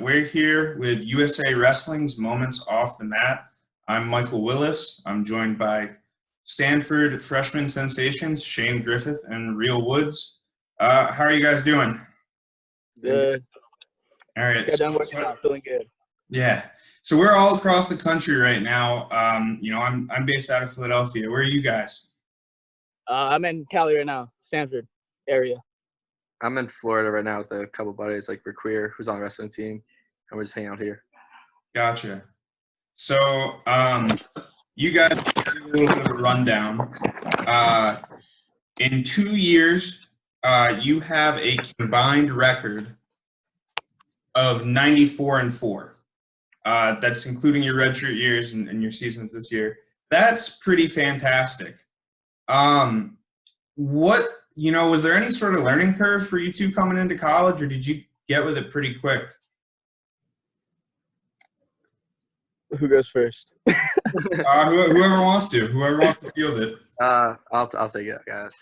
We're here with USA Wrestling's Moments Off the Mat. I'm Michael Willis. I'm joined by Stanford freshman sensations Shane Griffith and Real Woods. How are you guys doing? Good. All right. Got done working out, feeling good. Yeah. So we're all across the country right now. I'm based out of Philadelphia. Where are you guys? I'm in Cali right now, Stanford area. I'm in Florida right now with a couple buddies, like we're queer, who's on the wrestling team, and we're just hanging out here. Gotcha. So you guys give a little bit of a rundown. In 2 years, you have a combined record of 94-4. That's including your redshirt years and your seasons this year. That's pretty fantastic. Was there any sort of learning curve for you two coming into college, or did you get with it pretty quick? Who goes first? Whoever wants to field it. I'll take it, guys.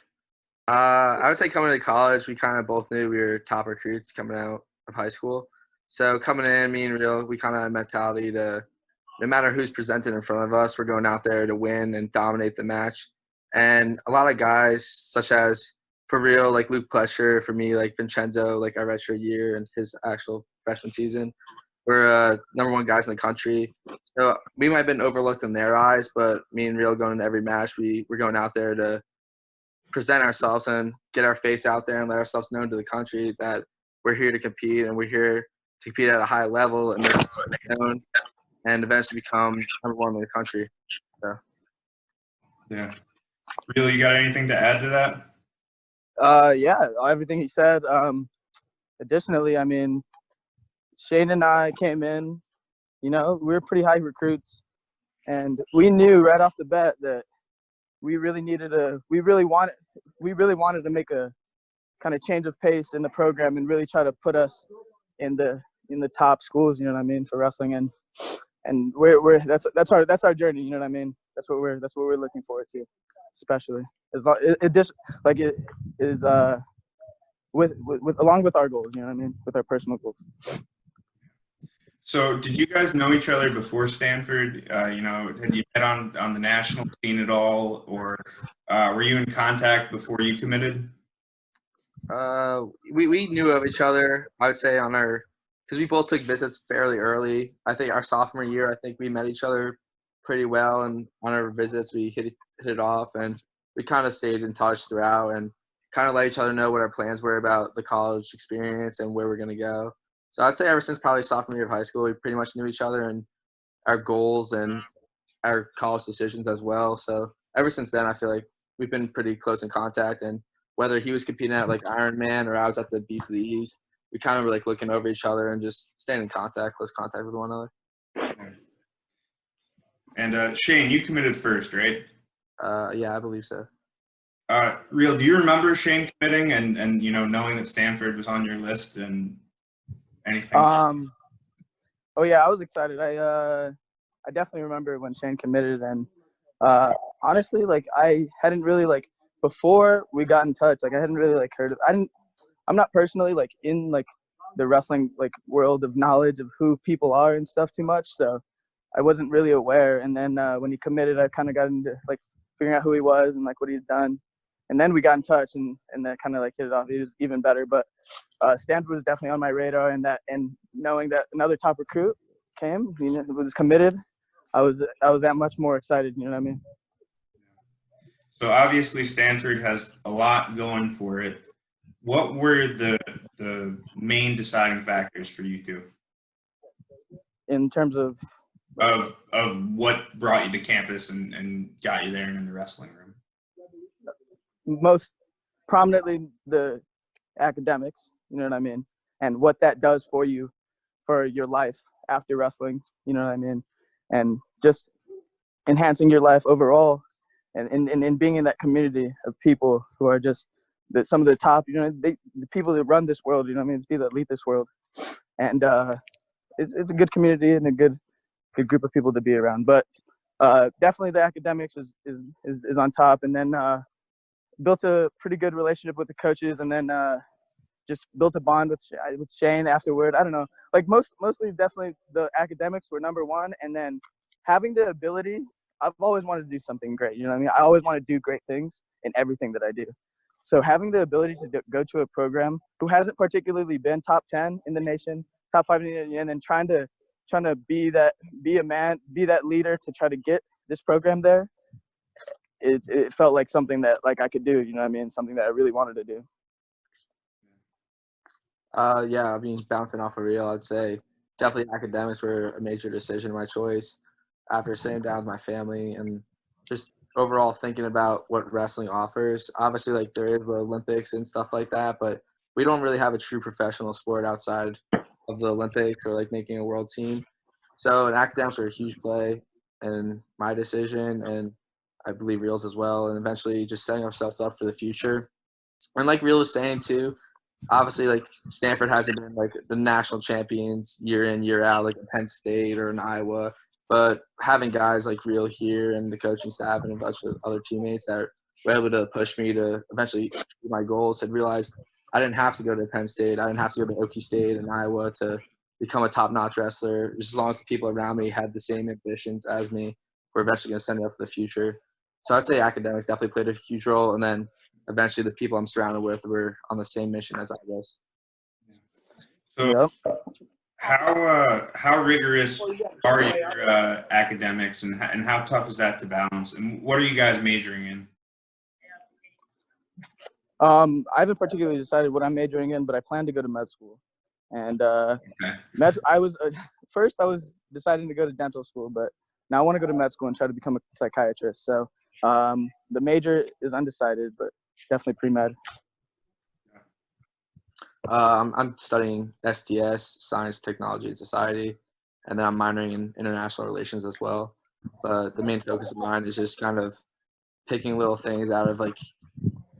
I would say coming to college, we kind of both knew we were top recruits coming out of high school. So coming in, me and Real, we kind of had a mentality to, no matter who's presented in front of us, we're going out there to win and dominate the match. And a lot of guys, such as for Real, like Luke Pletcher, for me, like Vincenzo, like our redshirt year and his actual freshman season, we're number one guys in the country. So we might have been overlooked in their eyes, but me and Real going into every match, we're going out there to present ourselves and get our face out there and let ourselves known to the country that we're here to compete and we're here to compete at a high level and known and eventually become number one in the country. So. Yeah. Real, you got anything to add to that? Yeah, everything he said. Additionally, I mean, Shane and I came in, we were pretty high recruits, and we knew right off the bat that we really wanted to make a kind of change of pace in the program and really try to put us in the top schools, for wrestling, and that's our journey, That's what we're looking forward to, especially as long it just like it is with along with our goals, with our personal goals. So did you guys know each other before Stanford? Had you met on the national scene at all, or were you in contact before you committed? We knew of each other, I would say, because we both took visits fairly early. I think our sophomore year, I think we met each other pretty well, and on our visits we hit it off, and we kind of stayed in touch throughout and kind of let each other know what our plans were about the college experience and where we're going to go. So I'd say ever since probably sophomore year of high school, we pretty much knew each other and our goals and our college decisions as well. So ever since then, I feel like we've been pretty close in contact, and whether he was competing at like Ironman or I was at the Beast of the East, we kind of were like looking over each other and just staying in close contact with one another. And Shane, you committed first, right? Yeah, I believe so. Real, do you remember Shane committing and knowing that Stanford was on your list and anything? Oh yeah, I was excited. I definitely remember when Shane committed, and honestly, like I hadn't really before we got in touch, I hadn't really heard of. I'm not personally in the wrestling world of knowledge of who people are and stuff too much, so I wasn't really aware. And then when he committed, I kind of got into figuring out who he was and what he had done. And then we got in touch and that kind of hit it off. It was even better. But Stanford was definitely on my radar, and knowing that another top recruit came, was committed, I was that much more excited. You know what I mean? So obviously Stanford has a lot going for it. What were the main deciding factors for you two? In terms of what brought you to campus and got you there and in the wrestling room? Most prominently the academics, you know what I mean, and what that does for you for your life after wrestling, you know what I mean, and just enhancing your life overall, and being in that community of people who are just some of the top, the people that run this world, you know what I mean, the people that lead this world, and it's a good community and a good group of people to be around. But definitely the academics is on top, and then built a pretty good relationship with the coaches, and then just built a bond with Shane afterward. I don't know. Like mostly definitely the academics were number one, and then having the ability. I've always wanted to do something great. You know what I mean? I always want to do great things in everything that I do. So having the ability to go to a program who hasn't particularly been top 10 in the nation, top 5 in the nation, and then trying to be that leader to try to get this program there, it felt like something that like I could do. You know what I mean? Something that I really wanted to do. Yeah, I mean, bouncing off of real, I'd say definitely academics were a major decision, my choice. After sitting down with my family and just overall thinking about what wrestling offers. Obviously, like there is the Olympics and stuff like that, but we don't really have a true professional sport outside of the Olympics or like making a world team. So, and academics were a huge play in my decision, and I believe Reels as well, and eventually just setting ourselves up for the future. And like Real was saying too, obviously like Stanford hasn't been like the national champions year in, year out, like in Penn State or in Iowa. But having guys like Real here and the coaching staff and a bunch of other teammates that were able to push me to eventually achieve my goals, had realized I didn't have to go to Penn State. I didn't have to go to Okie State and Iowa to become a top-notch wrestler. Just as long as the people around me had the same ambitions as me, we're eventually going to send it up for the future. So I'd say academics definitely played a huge role. And then eventually the people I'm surrounded with were on the same mission as I was. So how rigorous are your academics, and how tough is that to balance? And what are you guys majoring in? I haven't particularly decided what I'm majoring in, but I plan to go to med school. And I was first I was deciding to go to dental school, but now I want to go to med school and try to become a psychiatrist. So the major is undecided, but definitely pre-med. I'm studying STS, Science, Technology, and Society, and then I'm minoring in international relations as well. But the main focus of mine is just kind of picking little things out of like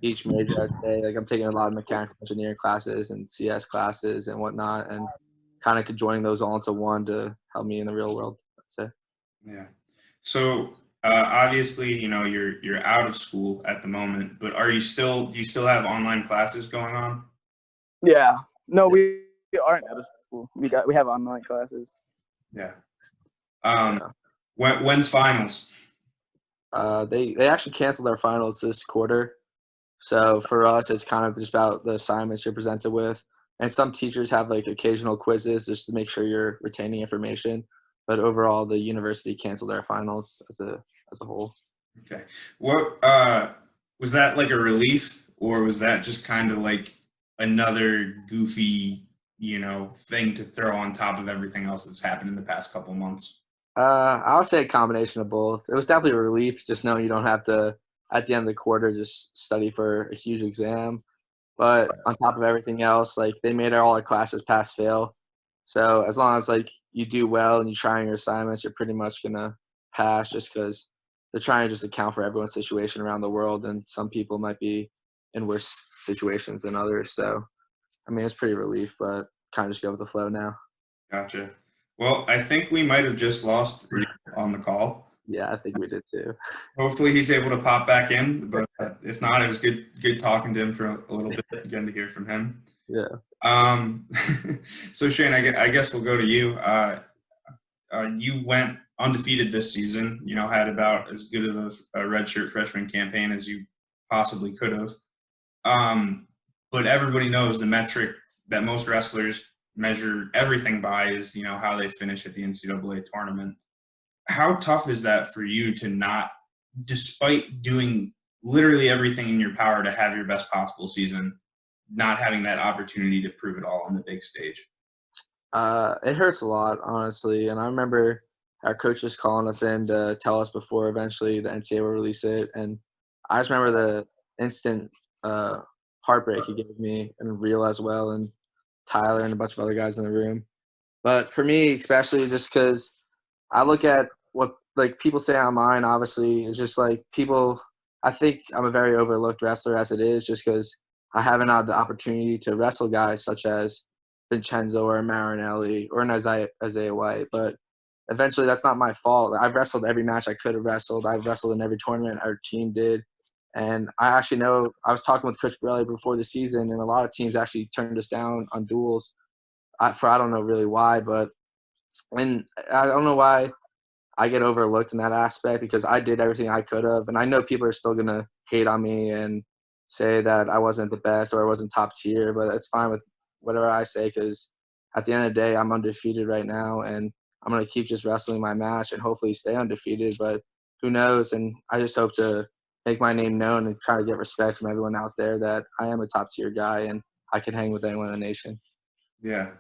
each major. I'd say like I'm taking a lot of mechanical engineering classes and CS classes and whatnot, and kind of joining those all into one to help me in the real world, I'd say. Yeah. So obviously, you're out of school at the moment, but do you still have online classes going on? Yeah. No, we aren't out of school. We have online classes. Yeah. When's finals? They actually canceled our finals this quarter. So for us, it's kind of just about the assignments you're presented with. And some teachers have like occasional quizzes just to make sure you're retaining information. But overall, the university canceled our finals as a whole. Okay. What was that like a relief, or was that just kind of like another goofy, thing to throw on top of everything else that's happened in the past couple months? I would say a combination of both. It was definitely a relief just knowing you don't have to, at the end of the quarter, just study for a huge exam. But on top of everything else, like they made all our classes pass fail. So as long as like you do well and you try on your assignments, you're pretty much gonna pass just because they're trying to just account for everyone's situation around the world, and some people might be in worse situations than others. So I mean, it's pretty relief, but kind of just go with the flow now. Gotcha. Well, I think we might have just lost Reed on the call. Yeah, I think we did too. Hopefully he's able to pop back in, but if not, it was good talking to him for a little bit, getting to hear from him. Yeah. So Shane, I guess we'll go to you. You went undefeated this season, had about as good of a redshirt freshman campaign as you possibly could have. But everybody knows the metric that most wrestlers measure everything by is, how they finish at the NCAA tournament. How tough is that for you to not, despite doing literally everything in your power to have your best possible season, not having that opportunity to prove it all on the big stage? It hurts a lot, honestly. And I remember our coaches calling us in to tell us before eventually the NCAA will release it. And I just remember the instant heartbreak he gave me, and Real as well, and Tyler and a bunch of other guys in the room. But for me, especially just because I look at what like people say online, obviously, it's just like people – I think I'm a very overlooked wrestler as it is, just because I haven't had the opportunity to wrestle guys such as Vincenzo or Marinelli or an Isaiah White. But eventually that's not my fault. I've wrestled every match I could have wrestled. I've wrestled in every tournament our team did. And I actually know I was talking with Coach Borelli before the season, and a lot of teams actually turned us down on duels. I don't know really why, but and I don't know why I get overlooked in that aspect because I did everything I could have, and I know people are still gonna hate on me and say that I wasn't the best or I wasn't top tier, but it's fine with whatever I say because at the end of the day, I'm undefeated right now, and I'm gonna keep just wrestling my match and hopefully stay undefeated. But who knows? And I just hope to make my name known and try to get respect from everyone out there that I am a top tier guy and I can hang with anyone in the nation. Yeah.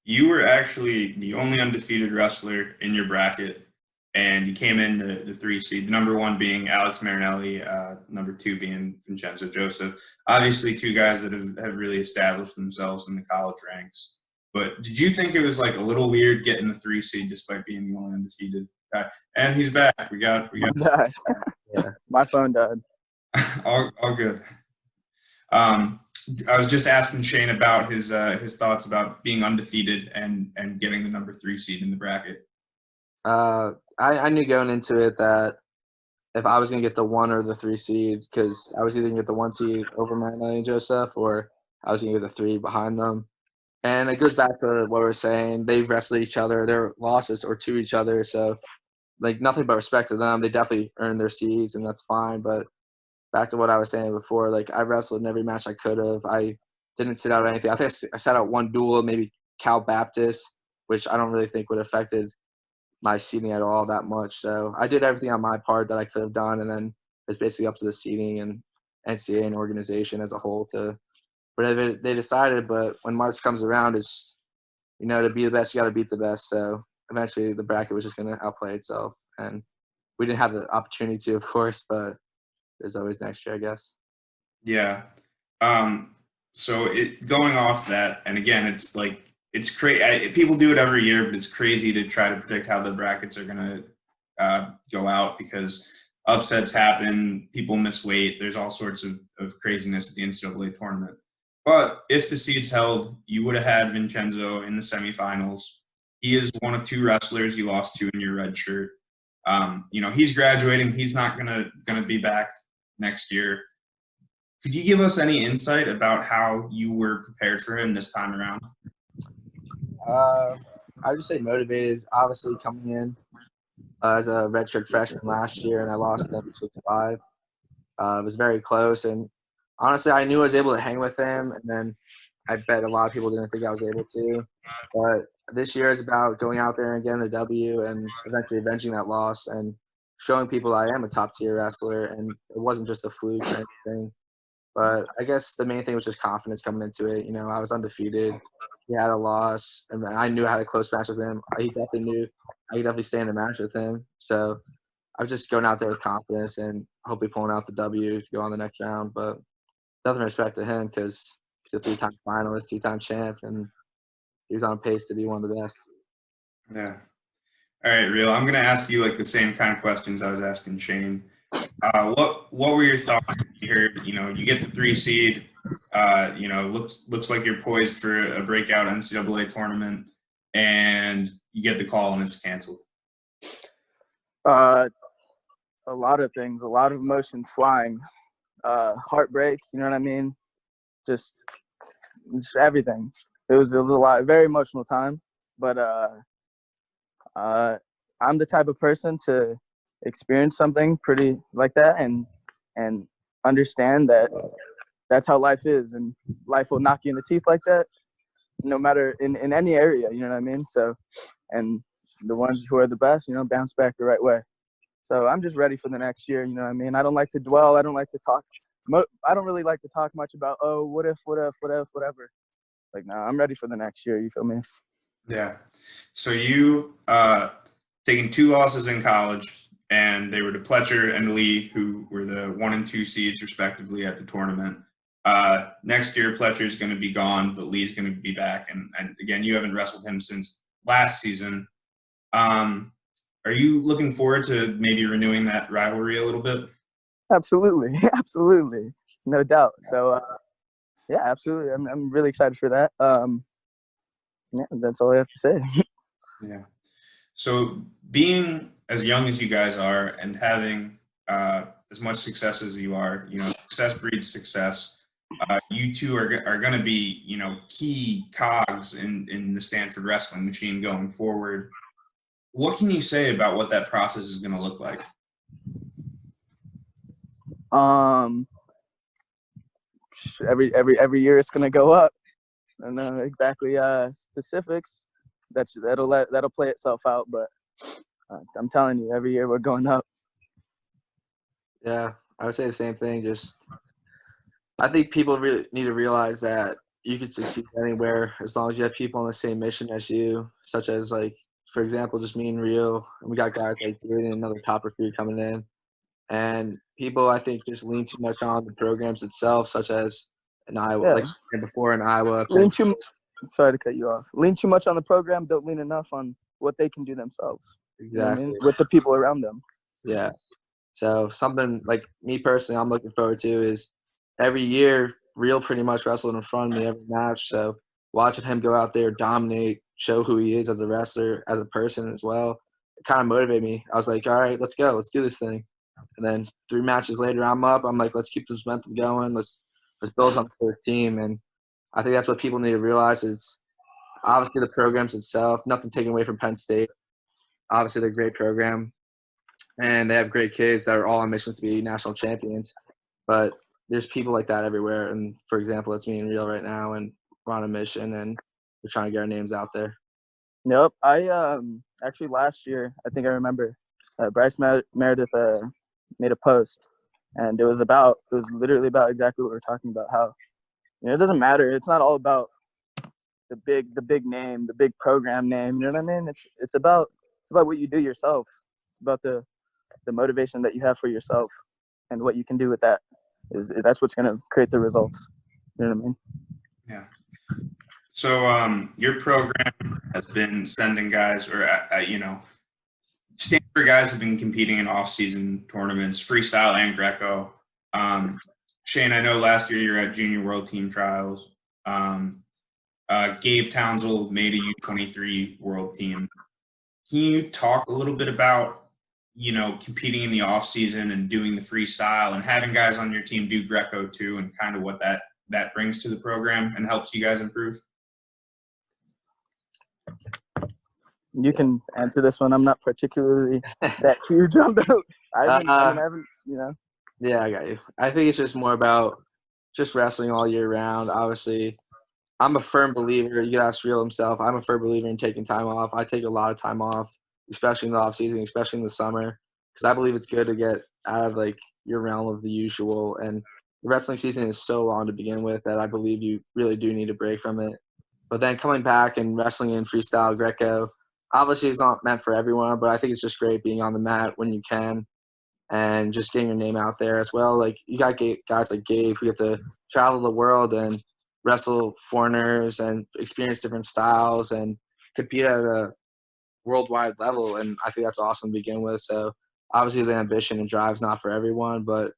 You were actually the only undefeated wrestler in your bracket, and you came in the 3 seed, the number 1 being Alex Marinelli, number 2 being Vincenzo Joseph. Obviously, 2 guys that have really established themselves in the college ranks. But did you think it was like a little weird getting the 3 seed despite being the only undefeated guy? And he's back. We got Yeah. My phone died. all good. I was just asking Shane about his thoughts about being undefeated and getting the number 3 seed in the bracket. I knew going into it that if I was going to get the 1 or the 3 seed, because I was either going to get the 1 seed over Marinelli and Joseph, or I was going to get the 3 behind them. And it goes back to what we were saying. They've wrestled each other. Their losses or to each other. So, like, nothing but respect to them. They definitely earned their seeds, and that's fine. But back to what I was saying before, like, I wrestled in every match I could have. I didn't sit out anything. I think I sat out 1 duel, maybe Cal Baptist, which I don't really think would have affected my seeding at all that much. So I did everything on my part that I could have done, and then it's basically up to the seeding and NCAA and organization as a whole to whatever they decided. But when March comes around, it's, to be the best, you got to beat the best. So eventually the bracket was just going to outplay itself. And we didn't have the opportunity to, of course, but there's always next year, I guess. Yeah. So going off that, and again, it's like, it's crazy. People do it every year, but it's crazy to try to predict how the brackets are going to go out because upsets happen, people miss weight. There's all sorts of craziness at the NCAA tournament. But if the seeds held, you would have had Vincenzo in the semifinals. He is one of 2 wrestlers you lost to in your red shirt. He's graduating. He's not gonna be back next year. Could you give us any insight about how you were prepared for him this time around? I would just say motivated. Obviously, coming in as a redshirt freshman last year, and I lost them 6-5. It was very close, and honestly, I knew I was able to hang with him, and then I bet a lot of people didn't think I was able to. But this year is about going out there and getting the W and eventually avenging that loss and showing people I am a top-tier wrestler, and it wasn't just a fluke or anything. But I guess the main thing was just confidence coming into it. I was undefeated. He had a loss, and I knew I had a close match with him. He definitely knew I could definitely stay in the match with him. So I was just going out there with confidence and hopefully pulling out the W to go on the next round. But nothing respect to him because he's a 3-time finalist, 2-time champ, and he was on pace to be one of the best. Yeah. All right, Real. I'm going to ask you like the same kind of questions I was asking Shane. What were your thoughts when you heard, you get the 3 seed, looks like you're poised for a breakout NCAA tournament, and you get the call and it's canceled? A lot of things, a lot of emotions flying. Heartbreak, you know what I mean? Just everything. It was a lot, very emotional time, but I'm the type of person to experience something pretty like that and understand that that's how life is, and life will knock you in the teeth like that, no matter in any area, you know what I mean? So, and the ones who are the best, bounce back the right way. So I'm just ready for the next year, you know what I mean? I don't like to dwell. I don't like to talk. I don't really like to talk much about, what if, whatever. Like, no, I'm ready for the next year. You feel me? Yeah. So you taking 2 losses in college, and they were to Pletcher and Lee, who were the 1 and 2 seeds respectively at the tournament. Next year, Pletcher's going to be gone, but Lee's going to be back. And again, you haven't wrestled him since last season. Are you looking forward to maybe renewing that rivalry a little bit? Absolutely. Absolutely. No doubt. So, yeah, absolutely. I'm really excited for that. Yeah, that's all I have to say. Yeah. So being as young as you guys are and having as much success as you are. Success breeds success. You two are going to be, key cogs in the Stanford wrestling machine going forward. What can you say about what that process is going to look like? Every year it's gonna go up. I don't know exactly specifics. That'll play itself out, but I'm telling you, every year we're going up. Yeah, I would say the same thing. Just I think people really need to realize that you could succeed anywhere as long as you have people on the same mission as you, such as, like, for example, just me and Rio. And we got guys like Dude and another top recruit coming in. And people, I think, just lean too much on the programs itself, such as in Iowa, Yeah. like before in Iowa. Sorry to cut you off. Lean too much on the program, don't lean enough on what they can do themselves. Exactly. You know what I mean? With the people around them. Yeah. So something like me personally I'm looking forward to is every year Real pretty much wrestled in front of me every match. So watching him go out there, dominate, show who he is as a wrestler, as a person as well, it kind of motivated me. I was like, all right, let's go. Let's do this thing. And then 3 matches later, I'm up. I'm like, let's keep this momentum going. Let's build something for the team. And I think that's what people need to realize is obviously the programs itself, nothing taken away from Penn State. Obviously, they're a great program, and they have great kids that are all on missions to be national champions. But there's people like that everywhere. And, for example, it's me and Real right now, and we're on a mission, and we're trying to get our names out there. Nope. I actually last year, I think I remember, Bryce Meredith made a post, and it was literally about exactly what we're talking about. How it doesn't matter. It's not all about the big name, the big program name. You know what I mean? It's about what you do yourself. It's about the motivation that you have for yourself, and what you can do with that. That's what's going to create the results. You know what I mean? Yeah. So your program has been sending guys, or Stanford guys have been competing in off-season tournaments, freestyle and Greco. Shane, I know last year you were at Junior World Team Trials. Gabe Townsend made a U23 World Team. Can you talk a little bit about, competing in the off-season and doing the freestyle and having guys on your team do Greco too, and kind of what that brings to the program and helps you guys improve? You can answer this one. I'm not particularly that huge on the. I haven't. Yeah, I got you. I think it's just more about just wrestling all year round. Obviously, I'm a firm believer. You can ask Real himself. I'm a firm believer in taking time off. I take a lot of time off, especially in the off season, especially in the summer, because I believe it's good to get out of your realm of the usual. And the wrestling season is so long to begin with that I believe you really do need a break from it. But then coming back and wrestling in freestyle Greco, obviously it's not meant for everyone, but I think it's just great being on the mat when you can and just getting your name out there as well. Like, you got guys like Gabe who get to travel the world and wrestle foreigners and experience different styles and compete at a worldwide level, and I think that's awesome to begin with. So obviously the ambition and drive is not for everyone, but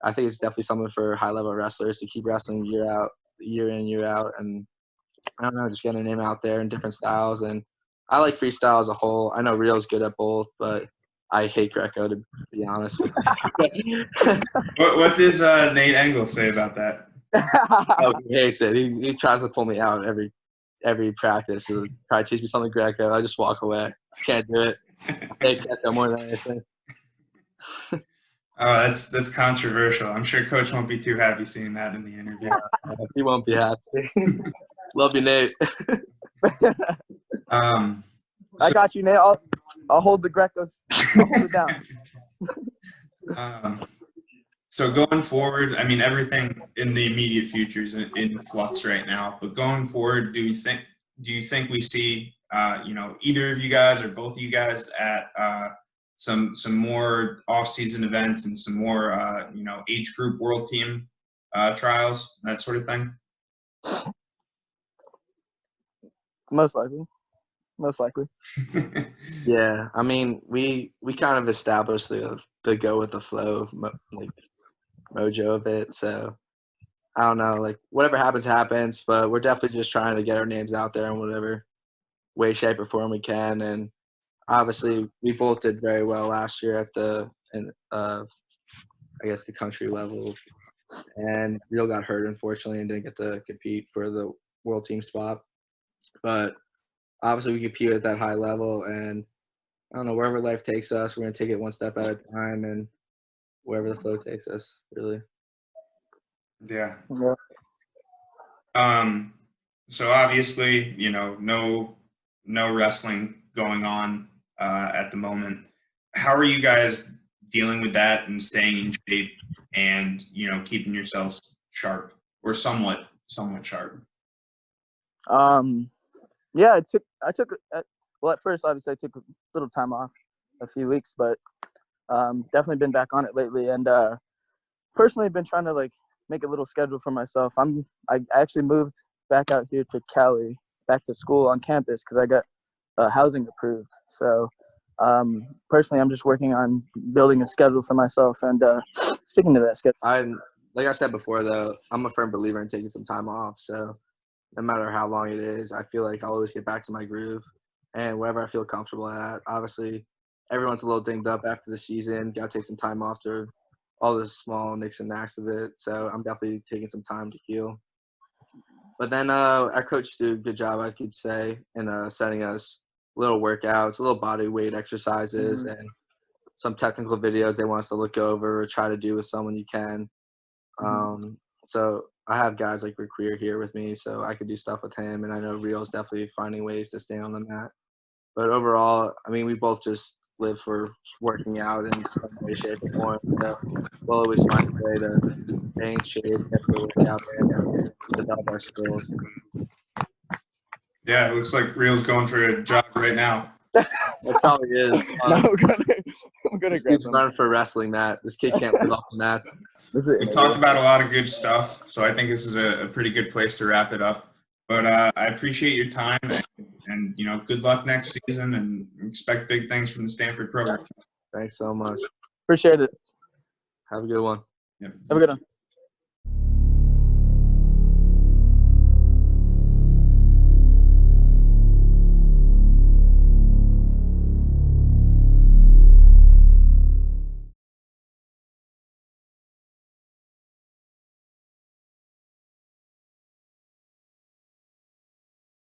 I think it's definitely something for high-level wrestlers to keep wrestling year in, year out, and I don't know, just getting their name out there in different styles. And I like freestyle as a whole. I know Real's good at both, but I hate Greco, to be honest with you. What does Nate Engel say about that? Oh, he hates it. He tries to pull me out every practice. He'll try to teach me something Greco. I just walk away. I can't do it. I hate Greco more than anything. Oh, that's controversial. I'm sure Coach won't be too happy seeing that in the interview. He won't be happy. Love you, Nate. I got you, Nate. I'll hold the Grecos. I'll hold it down. So going forward, I mean, everything in the immediate future is in flux right now. But going forward, do you think we see, either of you guys or both of you guys at some more off-season events and some more, age group world team trials, that sort of thing? Most likely. Yeah, I mean, we kind of established the go with the flow mojo of it. So I don't know, whatever happens, but we're definitely just trying to get our names out there in whatever way, shape, or form we can. And obviously, we both did very well last year at the I guess, the country level. And Real got hurt, unfortunately, and didn't get to compete for the world team spot. But obviously, we compete at that high level, and I don't know, wherever life takes us, we're going to take it one step at a time, and wherever the flow takes us, really. Yeah. Yeah. So obviously, no wrestling going on at the moment. How are you guys dealing with that and staying in shape and, keeping yourselves sharp or somewhat sharp? Yeah, well, at first, obviously, I took a little time off, a few weeks, but definitely been back on it lately. And personally, been trying to like make a little schedule for myself. I actually moved back out here to Cali, back to school on campus because I got housing approved. So personally, I'm just working on building a schedule for myself and sticking to that schedule. Like I said before, though, I'm a firm believer in taking some time off. So no matter how long it is, I feel like I'll always get back to my groove and wherever I feel comfortable at. Obviously, everyone's a little dinged up after the season. Got to take some time off to all the small nicks and knacks of it. So I'm definitely taking some time to heal. But then our coach did a good job, I could say, in setting us little workouts, little body weight exercises, and some technical videos they want us to look over or try to do with someone you can. So I have guys like Rick Weir here with me, so I could do stuff with him, and I know Real's definitely finding ways to stay on the mat. But overall, I mean, we both just live for working out in some way, shape, or form. So we'll always find a way to stay in shape, get the workout in, and develop our skills. Yeah, it looks like Real's going for a jog right now. It probably is. No, I'm gonna This grab dude's them. running for wrestling, Matt. This kid can't put off the mats. We talked about a lot of good stuff, so I think this is a pretty good place to wrap it up. But I appreciate your time, and good luck next season, and expect big things from the Stanford program. Thanks so much. Appreciate it. Have a good one. Yep. Have a good one.